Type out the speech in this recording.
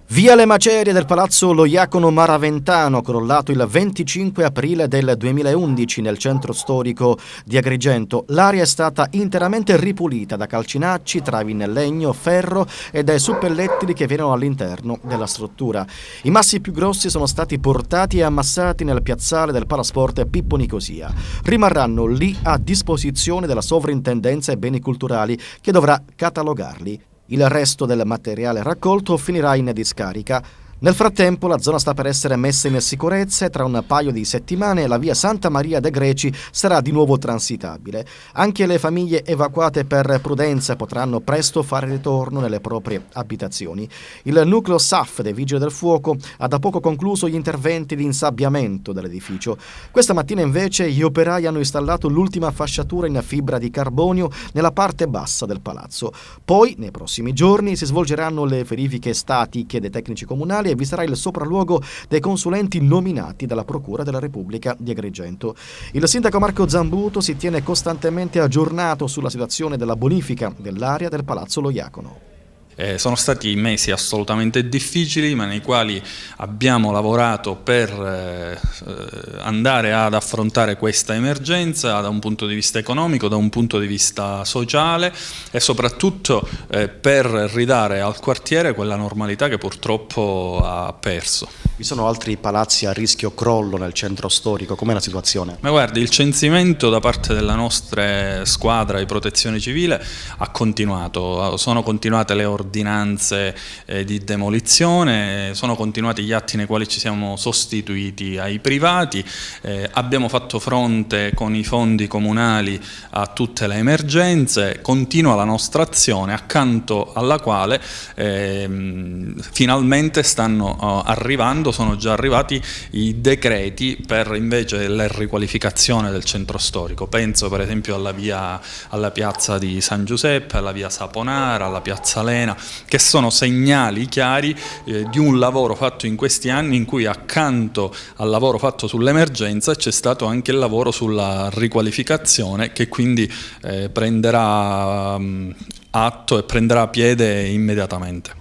Via le macerie del Palazzo Lo Iacono Maraventano, crollato il 25 aprile del 2011 nel centro storico di Agrigento. L'area è stata interamente ripulita da calcinacci, travi in legno, ferro e dai suppellettili che vi erano all'interno della struttura. I massi più grossi sono stati portati e ammassati nel piazzale del Palasport Pippo Nicosia. Rimarranno lì a disposizione della Sovrintendenza ai Beni Culturali, che dovrà catalogarli. Il resto del materiale raccolto finirà in discarica. Nel frattempo la zona sta per essere messa in sicurezza e tra un paio di settimane la via Santa Maria de' Greci sarà di nuovo transitabile. Anche le famiglie evacuate per prudenza potranno presto fare ritorno nelle proprie abitazioni. Il nucleo SAF dei Vigili del Fuoco ha da poco concluso gli interventi di insabbiamento dell'edificio. Questa mattina invece gli operai hanno installato l'ultima fasciatura in fibra di carbonio nella parte bassa del palazzo. Poi, nei prossimi giorni, si svolgeranno le verifiche statiche dei tecnici comunali e vi sarà il sopralluogo dei consulenti nominati dalla Procura della Repubblica di Agrigento. Il sindaco Marco Zambuto si tiene costantemente aggiornato sulla situazione della bonifica dell'area del Palazzo Lo Iacono. Sono stati mesi assolutamente difficili, ma nei quali abbiamo lavorato per andare ad affrontare questa emergenza da un punto di vista economico, da un punto di vista sociale e soprattutto per ridare al quartiere quella normalità che purtroppo ha perso. Vi sono altri palazzi a rischio crollo nel centro storico, com'è la situazione? Ma guardi, il censimento da parte della nostra squadra di protezione civile ha continuato, sono continuate le ordinanze di demolizione, sono continuati gli atti nei quali ci siamo sostituiti ai privati, abbiamo fatto fronte con i fondi comunali a tutte le emergenze, continua la nostra azione accanto alla quale finalmente sono già arrivati i decreti per invece la riqualificazione del centro storico. Penso per esempio alla piazza di San Giuseppe, alla via Saponara, alla piazza Lena, che sono segnali chiari di un lavoro fatto in questi anni in cui accanto al lavoro fatto sull'emergenza c'è stato anche il lavoro sulla riqualificazione, che quindi prenderà atto e prenderà piede immediatamente.